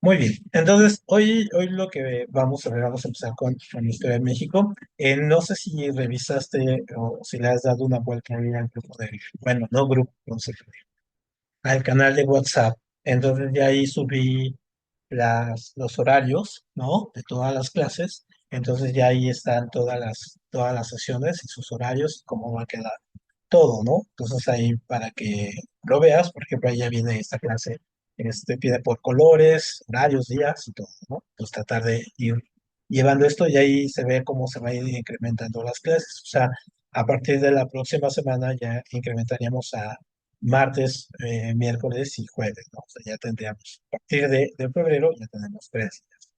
Muy bien. Entonces, hoy lo que vamos a ver, vamos a empezar con la historia de México. No sé si revisaste o si le has dado una vuelta ahí al grupo de, bueno, no grupo, no sé, al canal de WhatsApp. Entonces, ya ahí subí los horarios, ¿no? De todas las clases. Entonces, ya ahí están todas las sesiones y sus horarios, cómo va a quedar todo, ¿no? Entonces ahí para que lo veas, por ejemplo, ahí ya viene esta clase, pide por colores, horarios, días y todo, ¿no? Pues tratar de ir llevando esto y ahí se ve cómo se va a ir incrementando las clases. O sea, a partir de la próxima semana ya incrementaríamos a martes, miércoles y jueves, ¿no? O sea, ya tendríamos, a partir de febrero ya tenemos 3 días,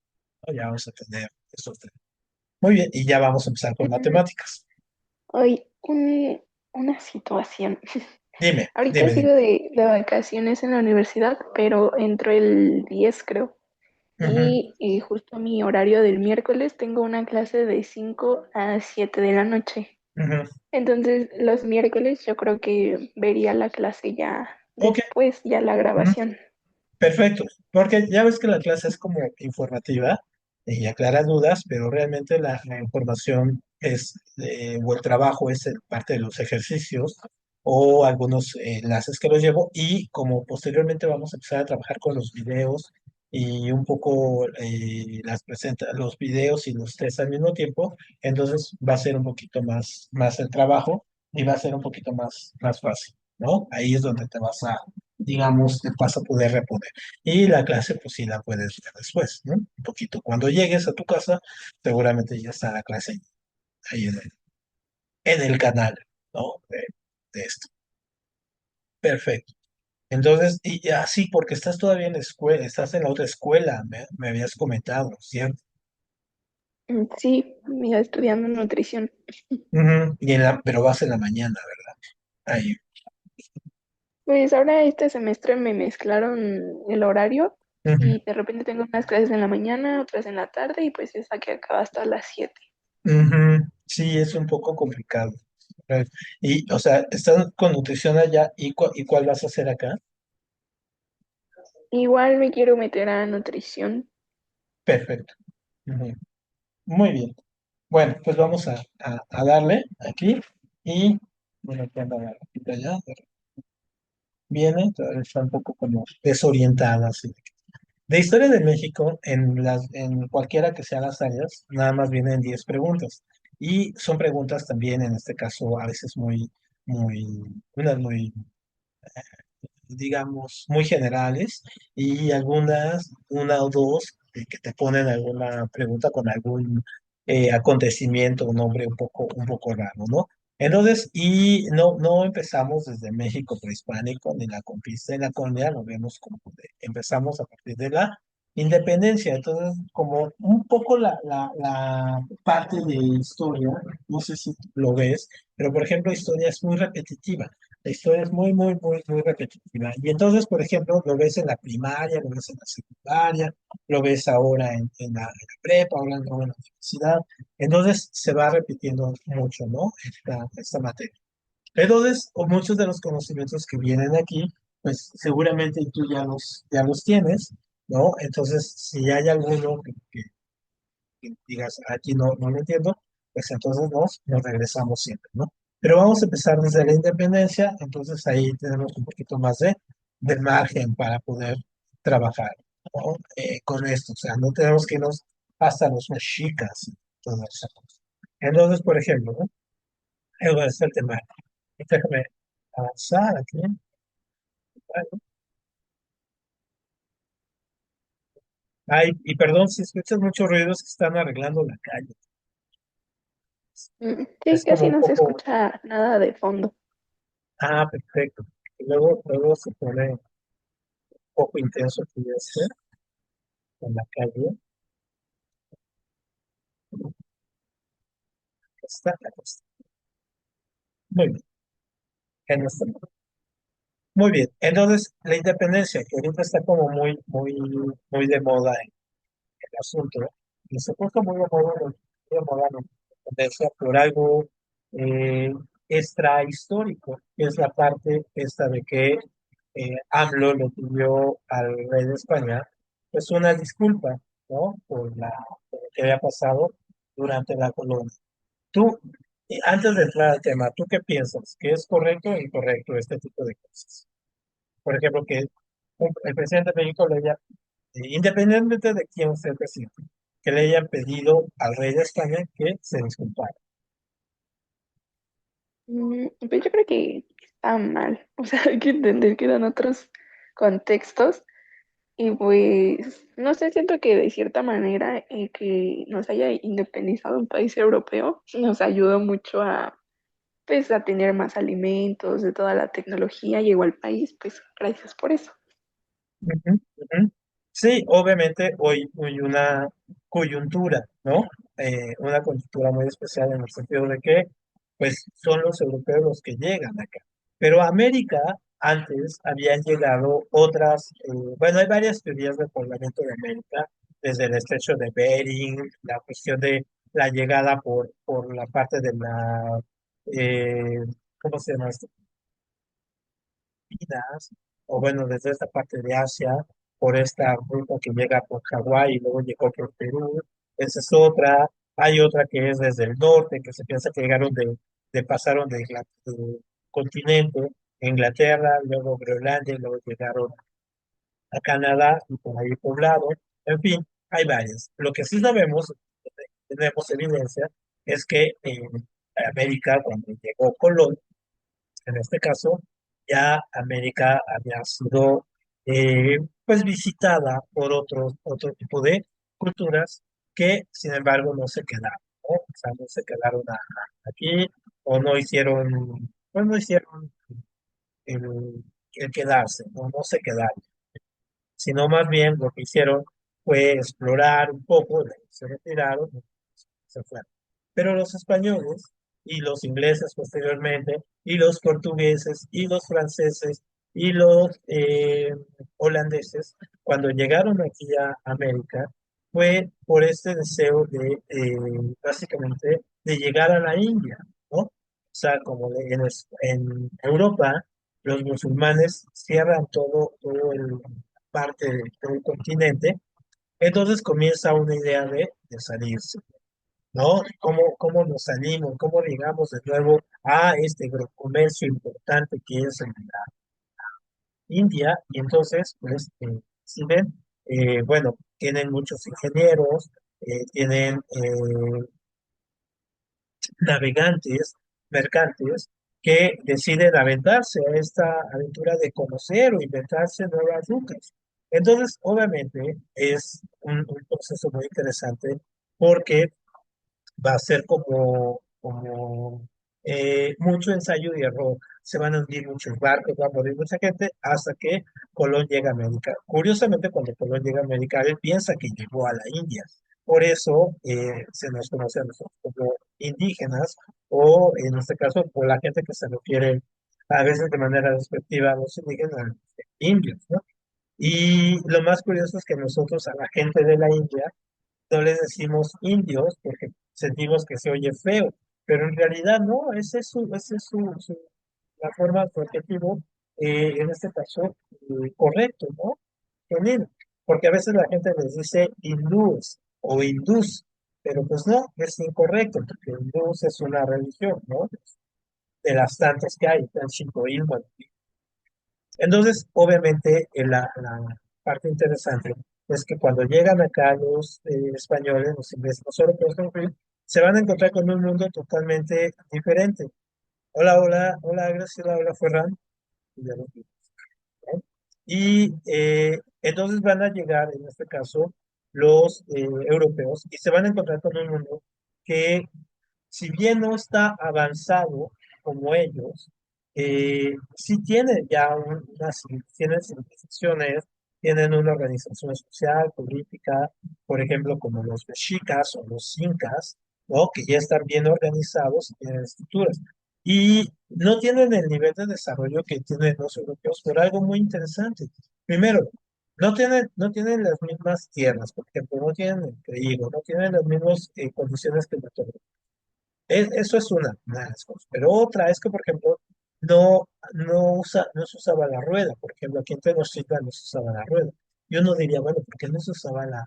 ¿no? Ya vamos a tener esos 3. Muy bien, y ya vamos a empezar con Mm, matemáticas. Hoy, una situación. Dime, Ahorita dime, sigo dime. de vacaciones en la universidad, pero entro el 10 creo. Ujú. Y justo mi horario del miércoles tengo una clase de 5 a 7 de la noche. Ujú. Entonces, los miércoles yo creo que vería la clase ya Ok, después, ya la ujú, grabación. perfecto, porque ya ves que la clase es como informativa y aclara dudas, pero realmente la información o el trabajo es parte de los ejercicios o algunos enlaces que los llevo y como posteriormente vamos a empezar a trabajar con los videos y un poco los videos y los test al mismo tiempo, entonces va a ser un poquito más el trabajo y va a ser un poquito más fácil, ¿no? Ahí es donde digamos, te vas a poder reponer. Y la clase, pues sí la puedes ver después, ¿no? Un poquito. Cuando llegues a tu casa, seguramente ya está la clase ahí en el canal, ¿no? De esto. Perfecto. Entonces, y así, porque estás todavía en la escuela, estás en la otra escuela, me habías comentado, ¿cierto? Sí, ya estudiando nutrición. Ujú. Pero vas en la mañana, ¿verdad? Ahí. Pues ahora este semestre me mezclaron el horario Ujú. y de repente tengo unas clases en la mañana, otras en la tarde y pues esa que acaba hasta las 7. Ujú. Sí, es un poco complicado. Y, o sea, estás con nutrición allá, ¿y cuál vas a hacer acá? Igual me quiero meter a nutrición. Perfecto. Ujú. Muy bien. Bueno, pues vamos a darle aquí y bueno, aquí anda la ratita ya, viene, todavía está un poco como desorientada. Así. De historia de México, en cualquiera que sea las áreas, nada más vienen 10 preguntas. Y son preguntas también, en este caso, a veces unas muy digamos, muy generales y algunas, una o dos, que te ponen alguna pregunta con algún acontecimiento, un nombre un poco raro, ¿no? Entonces, y no empezamos desde México prehispánico ni la conquista de la colonia, lo vemos como empezamos a partir de la independencia. Entonces, como un poco la parte de historia, no sé si lo ves, pero por ejemplo, historia es muy repetitiva. La historia es muy, muy, muy, muy repetitiva. Y entonces, por ejemplo, lo ves en la primaria, lo ves en la secundaria, lo ves ahora en la prepa, ahora en la universidad. Entonces, se va repitiendo mucho, ¿no? Esta materia. Entonces, o muchos de los conocimientos que vienen aquí, pues seguramente tú ya los tienes, ¿no? Entonces, si hay alguno que digas, aquí no lo entiendo, pues entonces nos regresamos siempre, ¿no? Pero vamos a empezar desde la independencia, entonces ahí tenemos un poquito más de margen para poder trabajar, ¿no? Con esto, o sea, no tenemos que irnos hasta los mexicas y todo eso. Entonces, por ejemplo, ¿no? Ese es el tema. Déjame avanzar aquí. Ay, y perdón si escuchas muchos ruidos que están arreglando la calle. Sí, Es como casi un no se poco, escucha nada de fondo. perfecto. Y luego se pone un poco intenso aquí en la calle. Está la cosa. Muy bien. En este- Muy bien. Entonces, la independencia, que ahorita está como muy, muy, muy de moda en el asunto, y se puso muy de moda la independencia por algo eh, extrahistórico, que es la parte esta de que AMLO le pidió al rey de España pues una disculpa, ¿no? Por lo que había pasado durante la colonia. Tú, antes de entrar al tema, ¿tú qué piensas? ¿Que es correcto o incorrecto este tipo de cosas? Por ejemplo, que el presidente de México le haya, independientemente de quién sea el presidente, que le hayan pedido al rey de España que se disculpara. Pues yo creo que está mal. O sea, hay que entender que dan otros contextos. Y pues, no sé, siento que de cierta manera que nos haya independizado un país europeo nos ayudó mucho a, pues, a tener más alimentos, de toda la tecnología llegó al país, pues gracias por eso. Ujú, ujú. Sí, obviamente hoy hay una coyuntura, ¿no? Una coyuntura muy especial en el sentido de que, pues, son los europeos los que llegan acá. Pero a América antes habían llegado otras, bueno, hay varias teorías del poblamiento de América, desde el estrecho de Bering, la cuestión de la llegada por la parte de la, eh, ¿cómo se llama esto? Filipinas, o bueno, desde esta parte de Asia, por esta ruta que llega por Hawái y luego llegó por Perú. Esa es otra. Hay otra que es desde el norte, que se piensa que llegaron pasaron del continente, Inglaterra, luego Groenlandia, y luego llegaron a Canadá y por ahí poblado. En fin, hay varias. Lo que sí sabemos, tenemos evidencia, es que en América, cuando llegó Colón, en este caso, ya América había sido pues visitada por otro tipo de culturas que, sin embargo, no se quedaron, ¿no? O sea, no se quedaron aquí o no hicieron, pues no hicieron el quedarse, ¿no? No se quedaron, sino más bien lo que hicieron fue explorar un poco, se retiraron, se fueron. Pero los españoles y los ingleses posteriormente, y los portugueses y los franceses y los holandeses, cuando llegaron aquí a América, fue por este deseo de básicamente de llegar a la India, ¿no? O sea, como en Europa, los musulmanes cierran todo el parte de todo el continente, entonces comienza una idea de salirse. ¿No? ¿Cómo nos animamos, cómo llegamos de nuevo a este comercio importante que es en la India? Y entonces, pues, si ven, bueno, tienen muchos ingenieros, tienen navegantes, mercantes, que deciden aventarse a esta aventura de conocer o inventarse nuevas rutas. Entonces, obviamente, es un proceso muy interesante porque va a ser como mucho ensayo y error. Se van a hundir muchos barcos, va a morir mucha gente hasta que Colón llega a América. Curiosamente, cuando Colón llega a América, él piensa que llegó a la India. Por eso se nos conoce a nosotros como indígenas o, en este caso, por la gente que se refiere a veces de manera despectiva a los indígenas, indios, ¿no? Y lo más curioso es que nosotros a la gente de la India no les decimos indios porque sentimos que se oye feo, pero en realidad no, ese es la forma, su adjetivo, en este caso, correcto, ¿no? Genuino, porque a veces la gente les dice hindúes o hindús, pero pues no, es incorrecto, porque hindús es una religión, ¿no? De las tantas que hay, el shintoísmo. Entonces, obviamente, la parte interesante es que cuando llegan acá los españoles, los ingleses, los europeos, en fin, se van a encontrar con un mundo totalmente diferente. Hola, hola, hola, Graciela, hola, Ferran. Ya lo vi, ¿no? Y entonces van a llegar, en este caso, los europeos y se van a encontrar con un mundo que si bien no está avanzado como ellos, sí tienen ya tienen civilizaciones, tienen una organización social, política, por ejemplo, como los mexicas o los incas, ¿no? Que ya están bien organizados y tienen estructuras. Y no tienen el nivel de desarrollo que tienen los europeos por algo muy interesante. Primero, no tienen las mismas tierras, por ejemplo, no tienen el trigo, no tienen las mismas condiciones climatológicas. Eso es una de las cosas. Pero otra es que, por ejemplo, no se usaba la rueda. Por ejemplo, aquí en Tenochtitlan no se usaba la rueda. Y uno diría, bueno, ¿por qué no se usaba la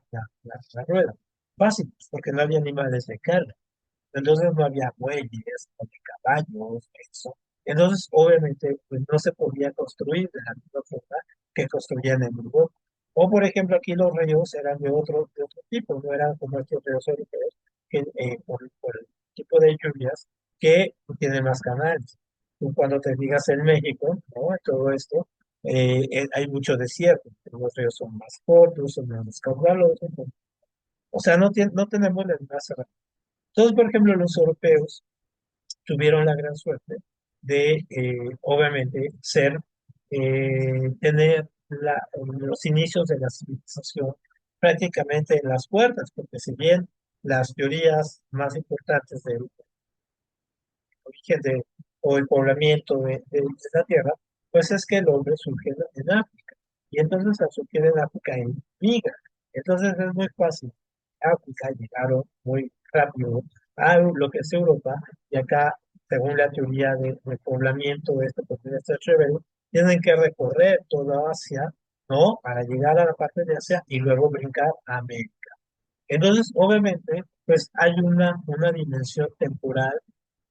rueda? Fácil, pues, porque no había animales de carga. Entonces no había bueyes, no había caballos, eso. Entonces, obviamente, pues no se podía construir de la misma forma que construían en Europa. O, por ejemplo, aquí los ríos eran de otro tipo, no eran como estos ríos europeos, que, por el tipo de lluvias que tienen más canales. Tú cuando te digas en México, ¿no? Todo esto, hay mucho desierto, los ríos son más cortos, son menos caudalosos, ¿no? O sea, no tenemos las mismas herramientas. Entonces, por ejemplo, los europeos tuvieron la gran suerte de, obviamente, tener los inicios de la civilización prácticamente en las puertas, porque si bien las teorías más importantes del origen o el poblamiento de la Tierra, pues es que el hombre surge en África. Y entonces al surgir en África migra. Entonces es muy fácil. África llegaron muy rápido a lo que es Europa, y acá, según la teoría de poblamiento de este continente rebelde, tienen que recorrer toda Asia, ¿no? Para llegar a la parte de Asia y luego brincar a América. Entonces, obviamente, pues hay una dimensión temporal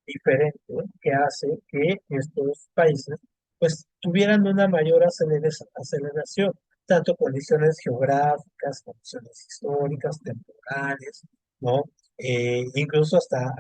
diferente que hace que estos países pues tuvieran una mayor aceleración, tanto condiciones geográficas, condiciones históricas, temporales, ¿no? Incluso hasta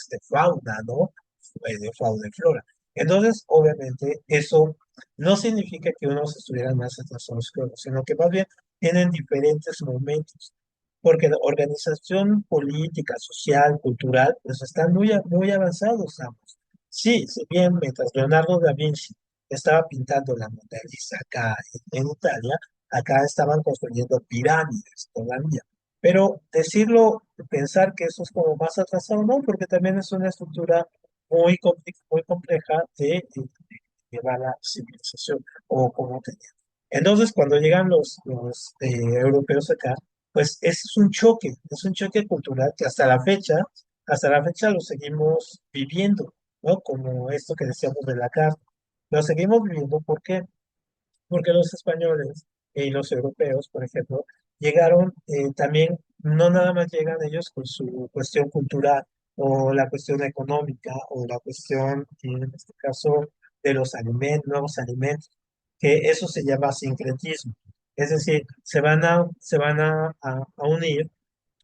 de fauna, ¿no? De fauna y flora. Entonces, obviamente, eso no significa que unos estuvieran más atrasados que otros, sino que más bien tienen diferentes momentos, porque la organización política, social, cultural, pues están muy avanzados ambos. Sí, si bien mientras Leonardo da Vinci estaba pintando la Mona Lisa acá en Italia, acá estaban construyendo pirámides todavía. Pero decirlo, pensar que eso es como más atrasado, no, porque también es una estructura muy compleja de llevar la civilización o como tenía. Entonces, cuando llegan los europeos acá, pues es un choque cultural que hasta la fecha lo seguimos viviendo, ¿no? Como esto que decíamos de la carta. Lo seguimos viviendo, ¿por qué? Porque los españoles y los europeos, por ejemplo, llegaron también, no nada más llegan ellos con su cuestión cultural o la cuestión económica o la cuestión, en este caso, de los alimentos, nuevos alimentos, que eso se llama sincretismo. Es decir, se van a unir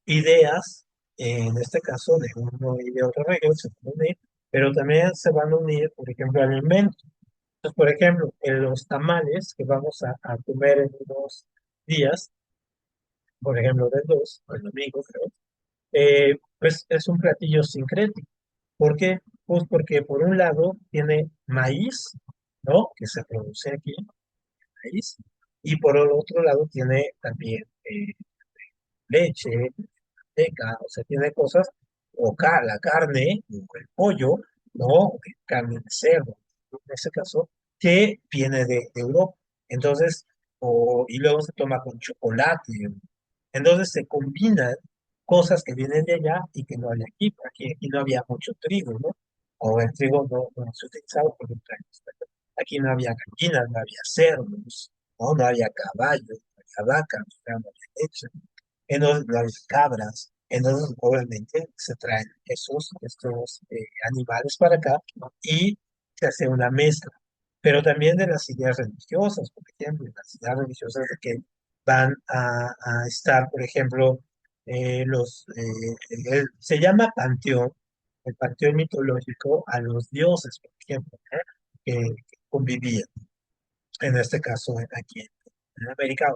ideas, en este caso de uno y de otra región, se van a unir, pero también se van a unir, por ejemplo, alimentos. Entonces, por ejemplo, en los tamales que vamos a comer en unos días, por ejemplo, del 2, o el domingo, creo, pues es un platillo sincrético. ¿Por qué? Pues porque por un lado tiene maíz, ¿no? Que se produce aquí, maíz, y por el otro lado tiene también leche, manteca, o sea, tiene cosas, la carne, o el pollo, ¿no? Carne de cerdo, en ese caso, que viene de Europa. Entonces, y luego se toma con chocolate. Entonces se combinan cosas que vienen de allá y que no hay aquí. Aquí no había mucho trigo, ¿no? O el trigo no se utilizaba por un años. Aquí no había gallinas, no había cerdos, ¿no? No había caballos, no había vacas, no había leche, entonces las cabras. Entonces, obviamente, se traen estos animales para acá, ¿no? Y se hace una mezcla. Pero también de las ideas religiosas, por ejemplo, las ideas religiosas de que van a estar, por ejemplo, se llama panteón, el panteón mitológico a los dioses, por ejemplo, ¿no? Que convivían en este caso aquí en América,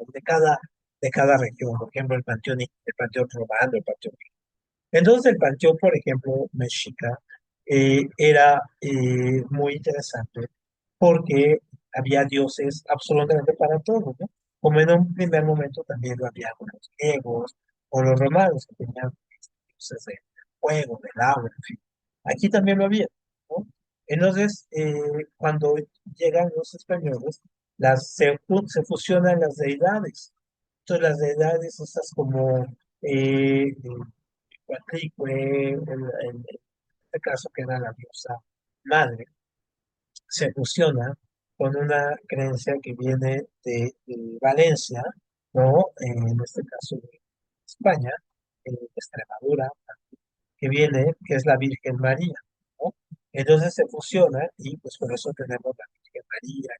de cada región, por ejemplo, el panteón romano, el panteón. Entonces, el panteón, por ejemplo, mexica, era muy interesante porque había dioses absolutamente para todo, ¿no? Como en un primer momento también lo había con los griegos o los romanos, que tenían dioses del fuego, del agua, en fin. Aquí también lo había, ¿no? Entonces, cuando llegan los españoles, se fusionan las deidades. Entonces, las deidades, estas como Cuatlicue, en este caso que era la diosa madre, se fusionan con una creencia que viene de Valencia, ¿no? En este caso de España, de Extremadura, que viene, que es la Virgen María, ¿no? Entonces se fusiona y pues por eso tenemos la Virgen María,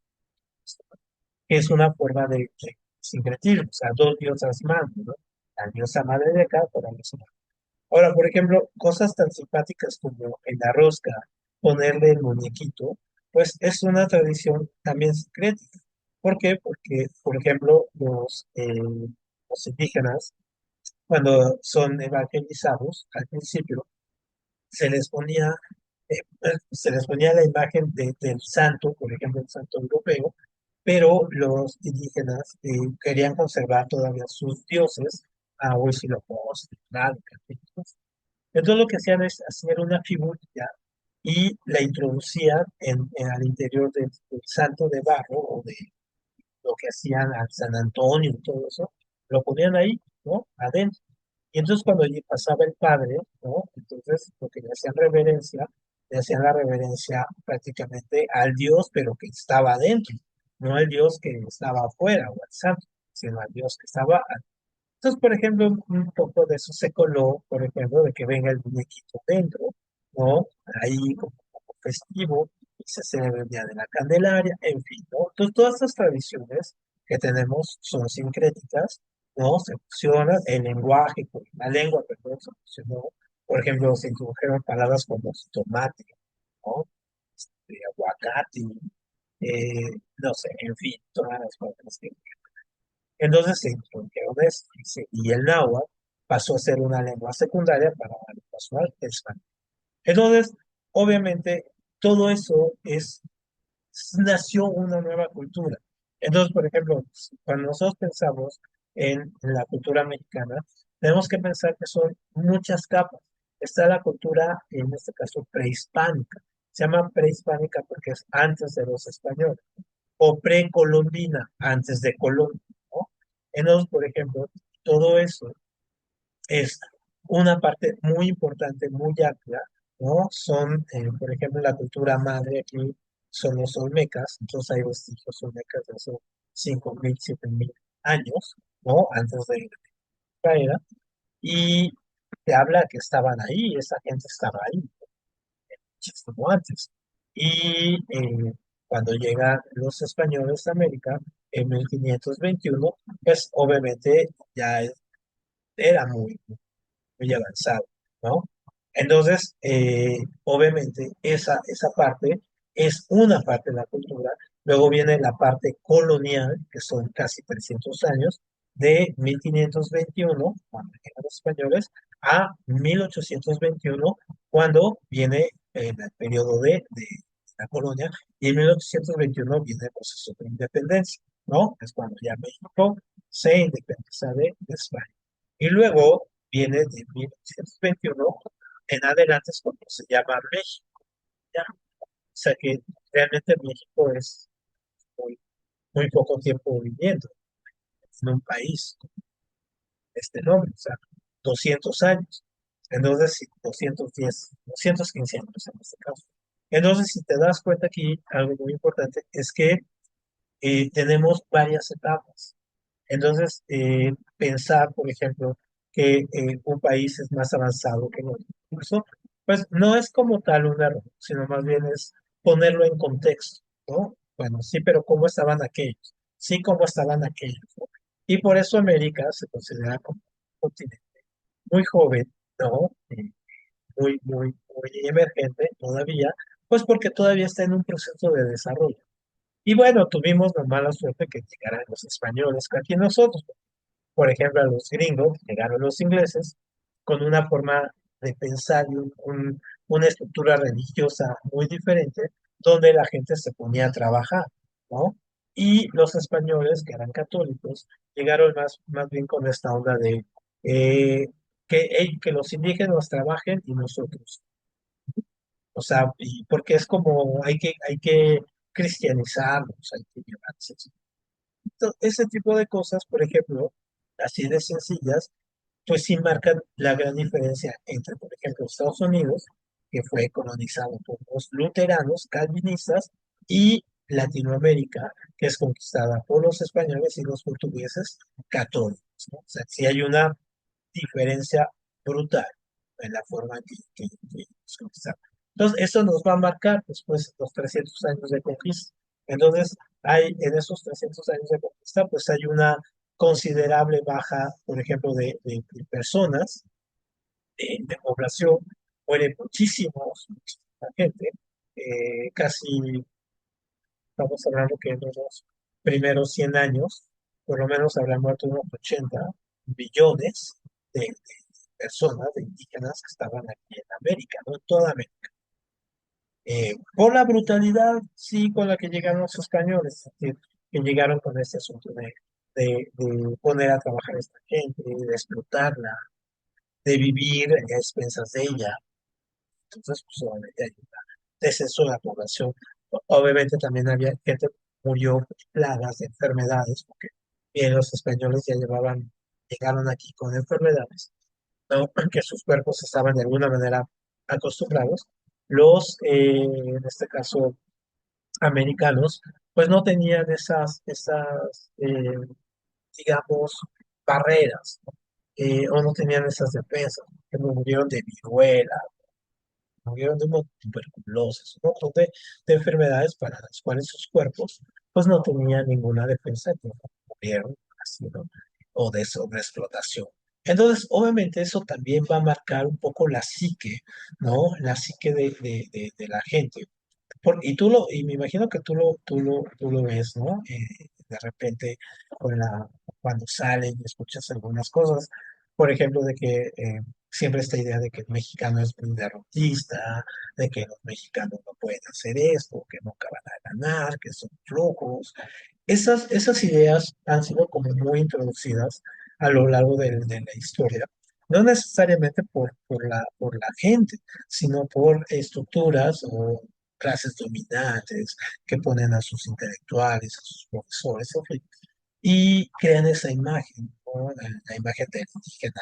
que es una forma de sincretismo, o sea, dos diosas más, ¿no? La diosa madre de acá por la diosa madre. Ahora, por ejemplo, cosas tan simpáticas como en la rosca ponerle el muñequito, pues es una tradición también secreta. ¿Por qué? Porque, por ejemplo, los indígenas, cuando son evangelizados, al principio, se les ponía, se les ponía la imagen del santo, por ejemplo, el santo europeo, pero los indígenas querían conservar todavía sus dioses, a Huitzilopochtli, Tlaloc, entonces lo que hacían es hacer una figurita y la introducían al interior del santo de barro o de lo que hacían al San Antonio y todo eso, lo ponían ahí, ¿no? Adentro. Y entonces cuando allí pasaba el padre, ¿no? Entonces lo que le hacían la reverencia prácticamente al Dios, pero que estaba adentro, no al Dios que estaba afuera o al santo, sino al Dios que estaba. Entonces, por ejemplo, un poco de eso se coló, por ejemplo, de que venga el muñequito dentro, ¿no? Ahí como un poco festivo, y se celebra el Día de la Candelaria, en fin, ¿no? Entonces, todas estas tradiciones que tenemos son sincréticas, ¿no? Se fusionan, el lenguaje, la lengua, perdón, se fusionó. Por ejemplo, se introdujeron palabras como tomate, ¿no? Aguacate, no sé, en fin, todas las palabras que entonces se introdujeron esto, y el náhuatl pasó a ser una lengua secundaria para darle paso al español. Entonces, obviamente, todo eso nació una nueva cultura. Entonces, por ejemplo, cuando nosotros pensamos en la cultura mexicana, tenemos que pensar que son muchas capas. Está la cultura, en este caso, prehispánica. Se llama prehispánica porque es antes de los españoles o precolombina, antes de Colón, ¿no? Entonces, por ejemplo, todo eso es una parte muy importante, muy amplia, ¿no? Son, por ejemplo, la cultura madre aquí son los olmecas, entonces hay vestigios olmecas de hace 5.000, 7.000 años, ¿no? Antes de la era, y te habla que estaban ahí, esa gente estaba ahí, muchísimo antes. Y cuando llegan los españoles a América en 1521, pues obviamente ya era muy avanzado, ¿no? Entonces, obviamente esa parte es una parte de la cultura. Luego viene la parte colonial, que son casi 300 años, de 1521, cuando llegan los españoles, a 1821, cuando viene el periodo de la colonia, y en 1821 viene el proceso de independencia, ¿no? Es cuando ya México se independiza de España. Y luego viene de 1921 en adelante es cuando se llama México, ¿ya? O sea que realmente México es muy, muy poco tiempo viviendo en un país con este nombre, o sea, 200 años. Entonces, sí, 210, 215 años en este caso. Entonces, si te das cuenta aquí, algo muy importante es que tenemos varias etapas. Entonces, pensar, por ejemplo, que un país es más avanzado que el otro, incluso, pues no es como tal un error, sino más bien es ponerlo en contexto, ¿no? Bueno, sí, pero ¿cómo estaban aquellos? Sí, ¿cómo estaban aquellos? ¿no? Y por eso América se considera como un continente muy joven, ¿no? Muy emergente todavía, pues porque todavía está en un proceso de desarrollo. Y bueno, tuvimos la mala suerte que llegaran los españoles que aquí nosotros. Por ejemplo, a los gringos, llegaron los ingleses, con una forma de pensar y una estructura religiosa muy diferente, donde la gente se ponía a trabajar, ¿no? Y los españoles, que eran católicos, llegaron más bien con esta onda de eh, que los indígenas trabajen y nosotros. O sea, porque es como hay que cristianizarlos, hay que llevarse. Ese tipo de cosas, por ejemplo, así de sencillas, pues sí marcan la gran diferencia entre, por ejemplo, Estados Unidos, que fue colonizado por los luteranos, calvinistas, y Latinoamérica, que es conquistada por los españoles y los portugueses católicos, ¿no? O sea, sí hay una diferencia brutal en la forma en que nos conquistaron. Entonces, eso nos va a marcar después los 300 años de conquista. Entonces, hay en esos 300 años de conquista, pues hay una considerable baja, por ejemplo, de personas, de población, muere muchísima gente, casi estamos hablando que en los primeros 100 años, por lo menos habrán muerto unos 80 millones de personas, de indígenas que estaban aquí en América, ¿no? En toda América. Por la brutalidad, sí, con la que llegaron los españoles, es decir, que llegaron con este asunto de poner a trabajar a esta gente, de explotarla, de vivir a expensas de ella. Entonces, pues obviamente hay un descenso de la población. Obviamente también había gente que murió por plagas de enfermedades, porque bien, los españoles ya llegaron aquí con enfermedades, ¿no? Que sus cuerpos estaban de alguna manera acostumbrados. En este caso, americanos, pues no tenían digamos, barreras, ¿no? O no tenían esas defensas, que murieron de viruela, murieron de tuberculosis, un montón de enfermedades para las cuales sus cuerpos pues no tenían ninguna defensa, y murieron así, ¿no? O de sobreexplotación. Entonces, obviamente eso también va a marcar un poco la psique, ¿no? La psique de la gente. Y me imagino que tú lo ves, ¿no? De repente, cuando salen y escuchas algunas cosas, por ejemplo, de que siempre esta idea de que el mexicano es muy derrotista, de que los mexicanos no pueden hacer esto, que nunca van a ganar, que son flojos. Esas ideas han sido como muy introducidas a lo largo de la historia, no necesariamente por la gente, sino por estructuras o clases dominantes que ponen a sus intelectuales, a sus profesores, en fin, y crean esa imagen, ¿no? La imagen del indígena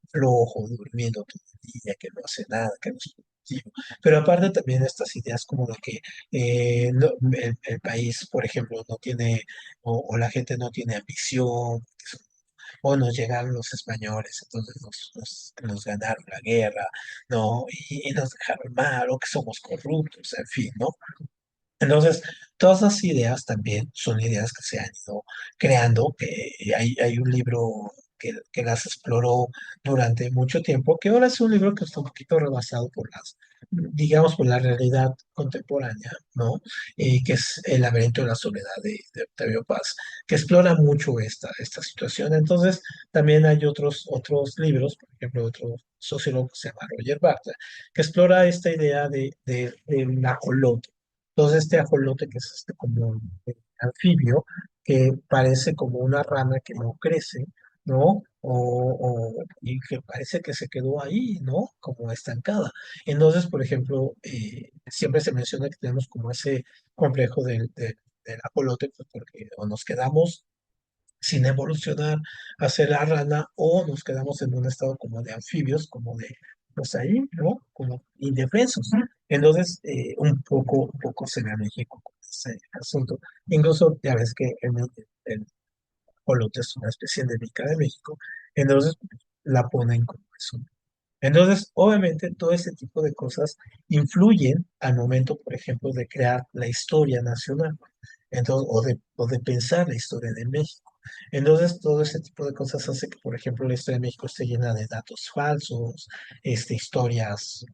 flojo, durmiendo todo el día, que no hace nada, que no es productivo. Pero aparte también estas ideas como de que el país, por ejemplo, no tiene, o la gente no tiene ambición, o nos llegaron los españoles, entonces nos ganaron la guerra, ¿no? Y nos dejaron mal, o que somos corruptos, en fin, ¿no? Entonces, todas esas ideas también son ideas que se han ido creando, que hay un libro que las exploró durante mucho tiempo, que ahora es un libro que está un poquito rebasado digamos, por la realidad contemporánea, ¿no? Que es El laberinto de la soledad de Octavio Paz, que explora mucho esta situación. Entonces, también hay otros libros, por ejemplo, otro sociólogo que se llama Roger Barthes, que explora esta idea de un ajolote. Entonces, este ajolote, que es como anfibio, que parece como una rana que no crece, ¿no? Y que parece que se quedó ahí, ¿no? Como estancada. Entonces, por ejemplo, siempre se menciona que tenemos como ese complejo del ajolote, pues porque o nos quedamos sin evolucionar a ser la rana o nos quedamos en un estado como de anfibios, pues ahí, ¿no? Como indefensos. Entonces, un poco se ve a México con ese asunto. Incluso ya ves que el ajolote es una especie endémica de México, entonces la ponen como eso. Entonces, obviamente, todo ese tipo de cosas influyen al momento, por ejemplo, de crear la historia nacional, entonces, o de pensar la historia de México. Entonces, todo ese tipo de cosas hace que, por ejemplo, la historia de México esté llena de datos falsos, historias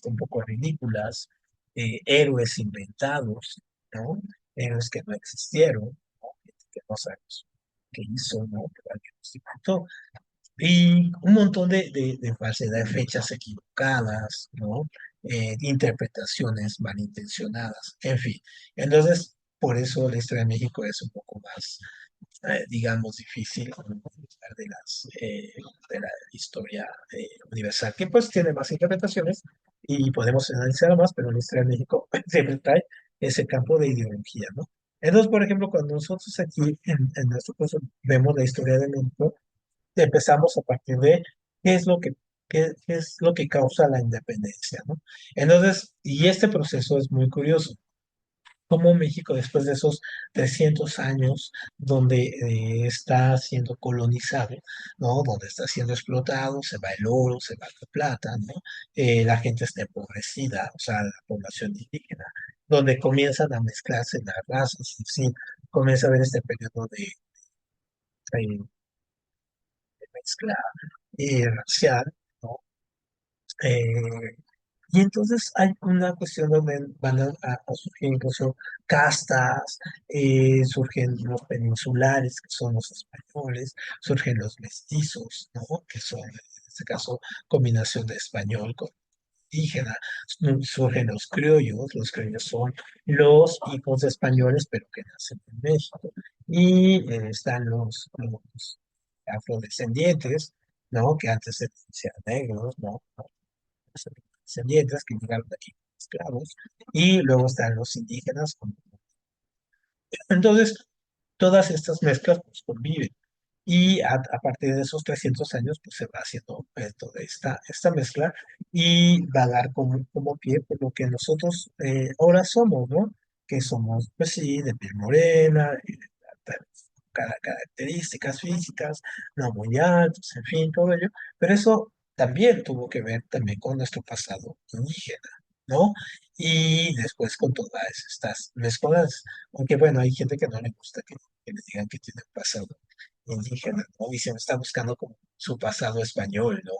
un poco ridículas, héroes inventados, ¿no? Héroes que no existieron, ¿no? Que no sabemos qué hizo, ¿no? Que alguien los inventó. Y un montón de falsedades, fechas equivocadas, ¿no? Interpretaciones malintencionadas, en fin. Entonces, por eso la historia de México es un poco más, digamos, difícil de la historia universal, que pues tiene más interpretaciones y podemos analizar más, pero la historia de México siempre trae ese campo de ideología, ¿no? Entonces, por ejemplo, cuando nosotros aquí en nuestro curso vemos la historia de México, empezamos a partir de qué es lo que, qué es lo que causa la independencia, ¿no? Entonces, y este proceso es muy curioso, cómo México después de esos 300 años donde está siendo colonizado, ¿no? Donde está siendo explotado, se va el oro, se va la plata, ¿no? La gente está empobrecida, o sea, la población indígena, donde comienzan a mezclarse las razas, y sí, comienza a haber este periodo de mezcla racial, ¿no? Eh, y entonces hay una cuestión donde van a surgir incluso castas, surgen los peninsulares, que son los españoles, surgen los mestizos, ¿no? Que son, en este caso, combinación de español con indígena, surgen los criollos son los hijos de españoles, pero que nacen en México, y están los afrodescendientes, ¿no? Que antes se decían negros, ¿no? Descendientes que llegaron de aquí como esclavos, y luego están los indígenas. Entonces, todas estas mezclas pues conviven. Y a partir de esos 300 años, pues se va haciendo toda esta mezcla y va a dar como pie por lo que nosotros ahora somos, ¿no? Que somos, pues sí, de piel morena, características físicas, no muy altos, en fin, todo ello. Pero eso también tuvo que ver también con nuestro pasado indígena, ¿no? Y después con todas estas mezclas, aunque bueno, hay gente que no le gusta que le digan que tiene un pasado indígena, ¿no? Y se está buscando como su pasado español, ¿no?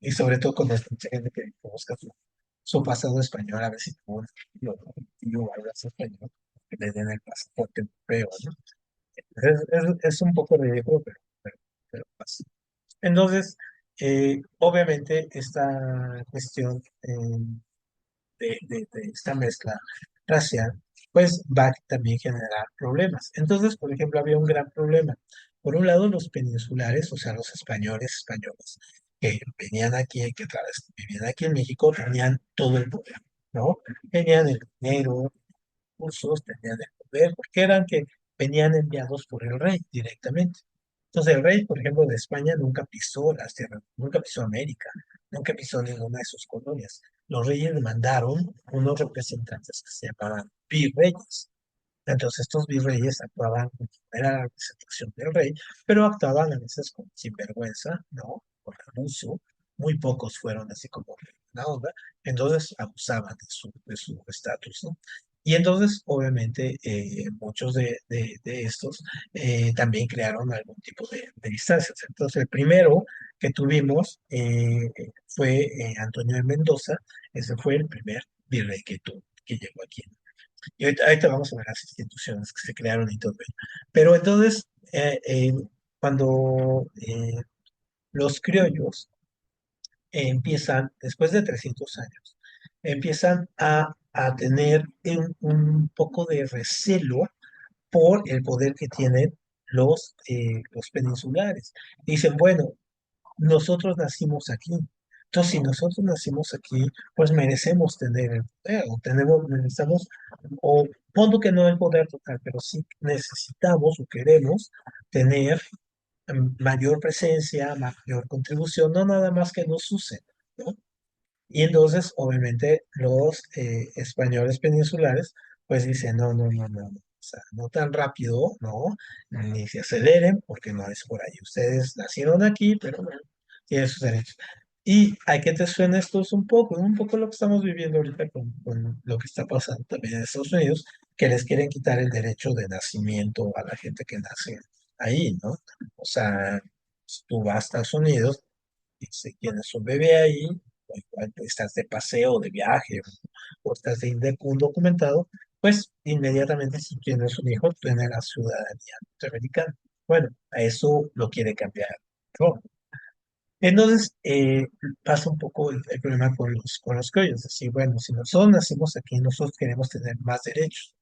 Y sobre todo con esta mucha gente que busca su pasado español, a ver si tuvo un tío o algo así español, que le den el pasaporte europeo, ¿no? Es un poco ridículo, pero pasa. Entonces, obviamente, esta cuestión de esta mezcla racial, pues va a también generar problemas. Entonces, por ejemplo, había un gran problema. Por un lado, los peninsulares, o sea, los españoles, que venían aquí, vivían aquí en México, tenían todo el poder, ¿no? Tenían el dinero, recursos, tenían el poder, porque eran que venían enviados por el rey directamente. Entonces el rey, por ejemplo, de España nunca pisó las tierras, nunca pisó América, nunca pisó ninguna de sus colonias. Los reyes mandaron unos representantes que se llamaban virreyes. Entonces estos virreyes actuaban como si fuera la representación del rey, pero actuaban a veces con sinvergüenza, ¿no? Con abuso. Muy pocos fueron así como una onda, entonces abusaban de su estatus, ¿no? Y entonces, obviamente, muchos de estos también crearon algún tipo de distancias. Entonces, el primero que tuvimos fue Antonio de Mendoza, ese fue el primer virrey que llegó aquí. Y ahorita vamos a ver las instituciones que se crearon y todo ello. Pero entonces, cuando los criollos empiezan, después de 300 años, empiezan a tener un poco de recelo por el poder que tienen los peninsulares. Dicen, bueno, nosotros nacimos aquí. Entonces, si nosotros nacimos aquí, pues merecemos tener el poder, necesitamos, o pongo que no el poder total, pero sí necesitamos o queremos tener mayor presencia, mayor contribución, no nada más que nos usen, ¿no? Y entonces, obviamente, los españoles peninsulares, pues dicen, no, no, no, no, no, o sea, no tan rápido, no, ni se aceleren, porque no es por ahí. Ustedes nacieron aquí, pero bueno, tienen sus derechos. Y hay que te suene esto es un poco lo que estamos viviendo ahorita con lo que está pasando también en Estados Unidos, que les quieren quitar el derecho de nacimiento a la gente que nace ahí, ¿no? O sea, si tú vas a Estados Unidos y si tienes un bebé ahí, o igual estás de paseo, de viaje, o estás de indocumentado, pues inmediatamente si tienes un hijo, tienes la ciudadanía norteamericana. Bueno, a eso lo quiere cambiar Trump. Entonces, pasa un poco el problema con los criollos. Es decir, bueno, si nosotros nacimos aquí, nosotros queremos tener más derechos.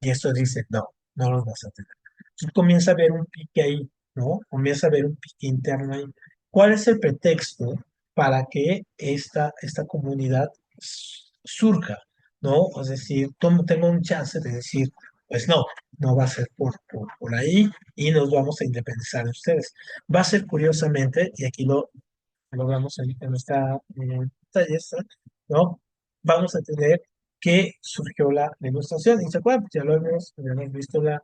Y esto dice, no, no los vas a tener. Entonces comienza a haber un pique ahí, ¿no? Comienza a haber un pique interno ahí. ¿Cuál es el pretexto para que esta comunidad surja, ¿no? Es decir, tengo un chance de decir, pues no, no va a ser por ahí y nos vamos a independizar de ustedes. Va a ser curiosamente, y aquí lo vemos en esta talla, ¿no? Vamos a tener que surgió la ilustración. Y se acuerdan, pues ya hemos visto la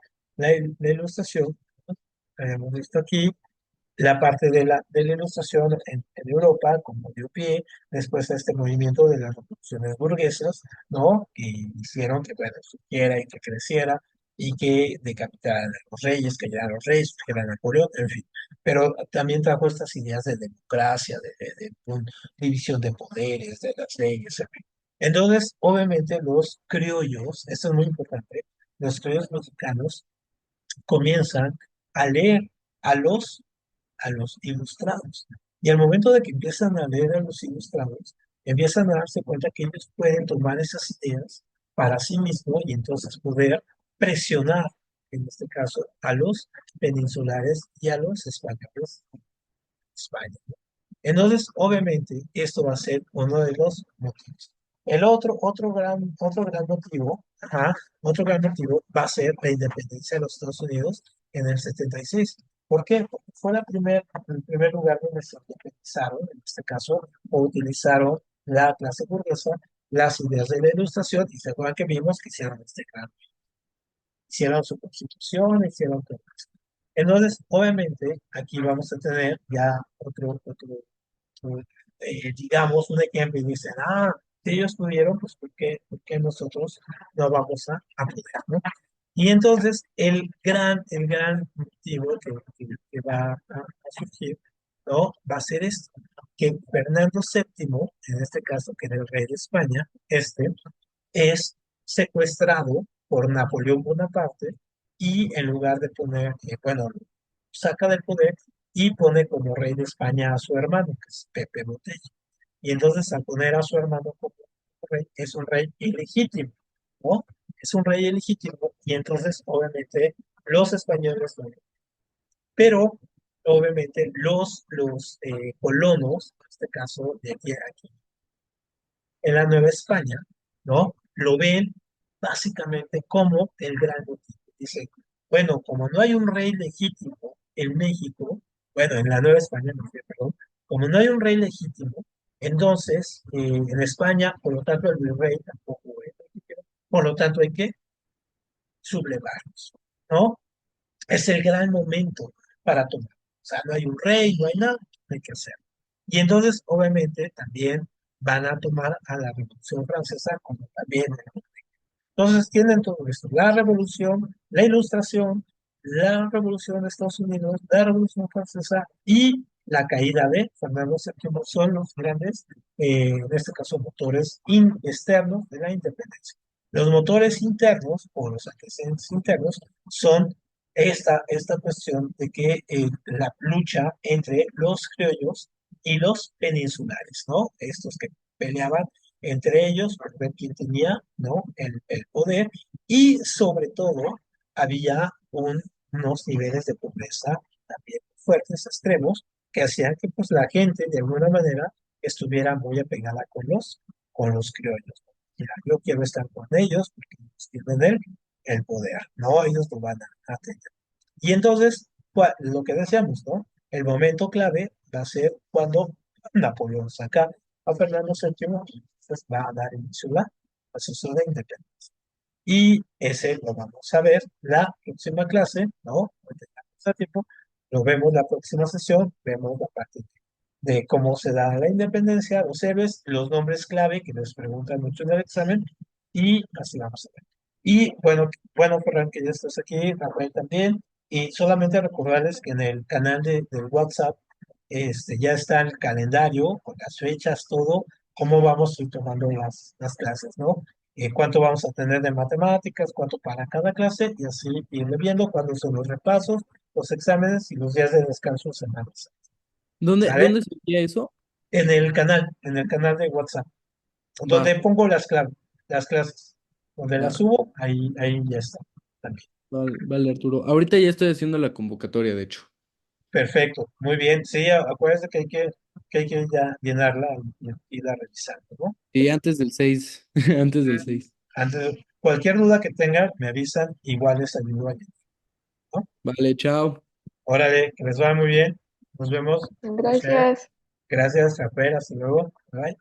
ilustración, ¿no? Habíamos visto aquí la parte de la ilustración en Europa, como dio pie después a este movimiento de las revoluciones burguesas, ¿no? Que hicieron que, bueno, surgiera y que creciera y que decapitaran a los reyes, que ya los reyes, que era Napoleón, en fin. Pero también trajo estas ideas de democracia, división de poderes, de las leyes, en fin. Entonces, obviamente, los criollos, esto es muy importante, los criollos mexicanos comienzan a leer a los ilustrados. Y al momento de que empiezan a leer a los ilustrados, empiezan a darse cuenta que ellos pueden tomar esas ideas para sí mismos y entonces poder presionar, en este caso, a los peninsulares y a los españoles de España. Entonces, obviamente, esto va a ser uno de los motivos. El otro gran motivo, otro gran motivo va a ser la independencia de los Estados Unidos en el 76. ¿Por qué? Porque fue el primer lugar donde se utilizaron, en este caso, o utilizaron la clase burguesa, las ideas de la ilustración, y se acuerdan que vimos que hicieron este cambio. Hicieron su constitución, hicieron todo esto. Entonces, obviamente, aquí vamos a tener ya digamos, un ejemplo y dicen, si ellos pudieron, pues por qué nosotros no vamos a poder, ¿no? Y entonces el gran motivo que va a surgir, ¿no? Va a ser esto, que Fernando VII, en este caso, que era el rey de España, es secuestrado por Napoleón Bonaparte y en lugar de poner, bueno, saca del poder y pone como rey de España a su hermano, que es Pepe Botella. Y entonces al poner a su hermano como rey, es un rey ilegítimo, ¿no? Es un rey ilegítimo y entonces obviamente los españoles no. Pero obviamente los colonos, en este caso de aquí en la Nueva España, ¿no? Lo ven básicamente como el gran motivo. Dice, bueno, como no hay un rey legítimo en México, bueno, en la Nueva España, no sé, perdón, como no hay un rey legítimo, entonces en España, por lo tanto, el virrey tampoco es legítimo, por lo tanto hay que sublevarlos, ¿no? Es el gran momento para tomar. O sea, no hay un rey, no hay nada, no hay que hacer. Y entonces, obviamente, también van a tomar a la Revolución Francesa como también. Entonces, tienen todo esto, la Revolución, la Ilustración, la Revolución de Estados Unidos, la Revolución Francesa y la caída de Fernando VII son los grandes, en este caso, motores externos de la independencia. Los motores internos o los antecedentes internos son esta cuestión de que la lucha entre los criollos y los peninsulares, ¿no? Estos que peleaban entre ellos por ver quién tenía, ¿no? El poder y sobre todo había unos niveles de pobreza también fuertes, extremos, que hacían que pues la gente de alguna manera estuviera muy apegada con los criollos. Mira, yo quiero estar con ellos porque ellos tienen el poder, ¿no? Ellos lo van a tener. Y entonces, lo que decíamos, ¿no? El momento clave va a ser cuando Napoleón saca a Fernando VII y entonces va a dar inicio a su de independencia. Y ese lo vamos a ver la próxima clase, ¿no? Porque tenemos a tiempo, lo vemos la próxima sesión, vemos la parte de cómo se da la independencia, los héroes, los nombres clave que nos preguntan mucho en el examen, y así vamos a ver. Y bueno, Ferran, que ya estás aquí, Rafael también, y solamente recordarles que en el canal del WhatsApp ya está el calendario con las fechas, todo, cómo vamos a ir tomando las clases, ¿no? Cuánto vamos a tener de matemáticas, cuánto para cada clase, y así irle viendo cuándo son los repasos, los exámenes y los días de descanso semanales. ¿Sale? ¿Dónde se veía eso? En el canal de WhatsApp, Va, donde pongo las clases, donde las va, subo, ahí ya está también. vale, Arturo. Ahorita ya estoy haciendo la convocatoria, de hecho. Perfecto, muy bien. Sí, acuérdense que hay que ya llenarla y irla revisando, ¿no? Y antes del 6, antes del 6. Antes, cualquier duda que tengan, me avisan, igual les ayudo allí, ¿no? Vale, chao. Órale, que les vaya muy bien. Nos vemos. José. Gracias. Gracias, Rafael. Hasta luego. Bye.